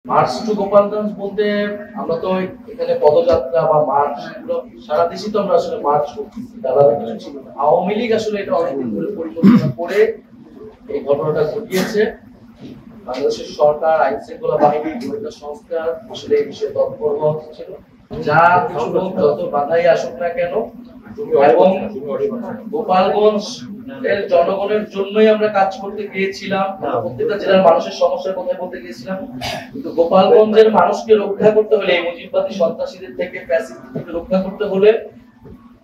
March two Gopalganj বলতে আমরা তো এখানে পদযাত্রা বা মার্চ সারা দেশে তো আমরা আসলে মার্চ করতেছি, আলাদা কিছু ছিল না। আওয়ামী লীগ আসলে এটা অনেকদিন ধরে পরিকল্পনা করে এই ঘটনাটা ঘটিয়েছে। বাংলাদেশের সরকার, আইন শৃঙ্খলা বাহিনী, গোয়েন্দা সংস্থা আসলে এই বিষয়ে তৎপর হওয়া ছিল। যা কিছু লোক যত বাধাই আসুক না কেন, এবং গোপালগঞ্জ এর জনগণের জন্যই আমরা কাজ করতে গিয়েছিলাম, প্রত্যেকটা জেলার মানুষের সমস্যার কথা বলতে গিয়েছিলাম। কিন্তু গোপালগঞ্জের মানুষকে রক্ষা করতে হলে, এই মুজিববাদী সন্ত্রাসীদের থেকে, ফ্যাসিস্ট থেকে রক্ষা করতে হলে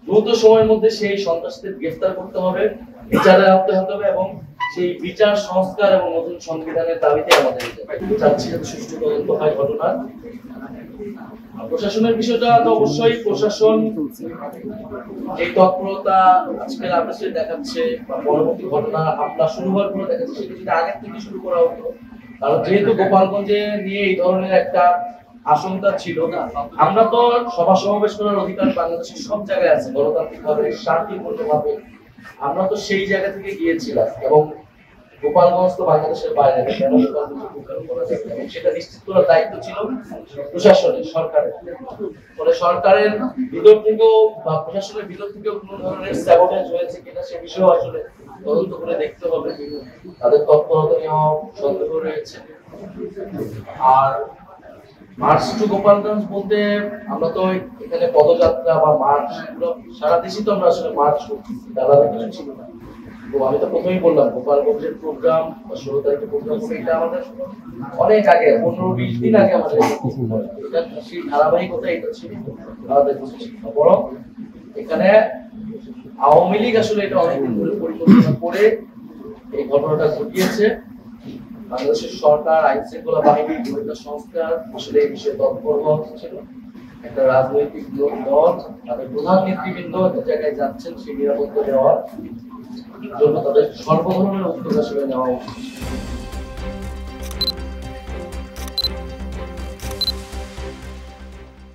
দ্রুত সময়ের মধ্যে সেই সন্ত্রাসীদের গ্রেফতার করতে হবে, বিচারে আনতে হবে, এবং সেই বিচার সংস্কার এবং নতুন সংবিধানের দাবিতে আমাদের চাচ্ছি যাতে সুষ্ঠু তদন্ত হয় ঘটনার। প্রশাসনের বিষয়টা তো অবশ্যই প্রশাসন এই তৎপরতা আজকের আদেশে দেখাচ্ছে, বা পরবর্তী ঘটনা হামলা শুরু হওয়ার পর দেখাচ্ছে, সেটা যদি আগে থেকে শুরু করা হতো। কারণ যেহেতু গোপালগঞ্জে নিয়ে এই ধরনের একটা আশঙ্কা ছিল না, আমরা তো সভা সমাবেশ করার অধিকার বাংলাদেশের সব জায়গায় আছে, গণতান্ত্রিক ভাবে, শান্তিপূর্ণ ভাবে। আমরা তো সেই জায়গা থেকে গিয়েছিলাম, এবং গোপালগঞ্জ তো বাংলাদেশের বাইরে, কেন সেটা নিশ্চিত করার দায়িত্ব ছিল প্রশাসনের, সরকারের। ফলে সরকারের ভিতর থেকেও বা প্রশাসনের ভিতর থেকেও কোনো ধরনের স্যাবোটেজ হয়েছে কিনা সে বিষয়ে আসলে তদন্ত করে দেখতে হবে। তাদের তৎপরতা নেওয়া সন্দেহ রয়েছে। আর মার্চ টু গোপালগঞ্জ বলতে আমরা তো এখানে পদযাত্রা বা মার্চ সারা দেশে তো আমরা আসলে মার্চ করতেছি, আলাদা কিছু ছিল না। তো আমি তো প্রথমেই বললাম, গোপালগঞ্জের প্রোগ্রাম বা 16 তারিখে প্রোগ্রাম করে, এটা আমাদের অনেক আগে, 15-20 দিন আগে আমাদের এটা সেই ধারাবাহিকতা এটা ছিল, আলাদা কিছু ছিল না। বরং এখানে আওয়ামী লীগ আসলে এটা অনেকদিন ধরে পরিকল্পনা করে এই ঘটনাটা ঘটিয়েছে। বাংলাদেশের সরকার, আইন শৃঙ্খলা বাহিনী, গোয়েন্দা সংস্থা আসলে এই বিষয়ে তৎপর হওয়া ছিল। একটা রাজনৈতিক দল তাদের প্রধান নেতৃবৃন্দ যে জায়গায় যাচ্ছেন সেই নিরাপত্তা দেওয়ার জন্য তাদের সর্ব ধরনের উদ্যোগ আসলে নেওয়া উচিত।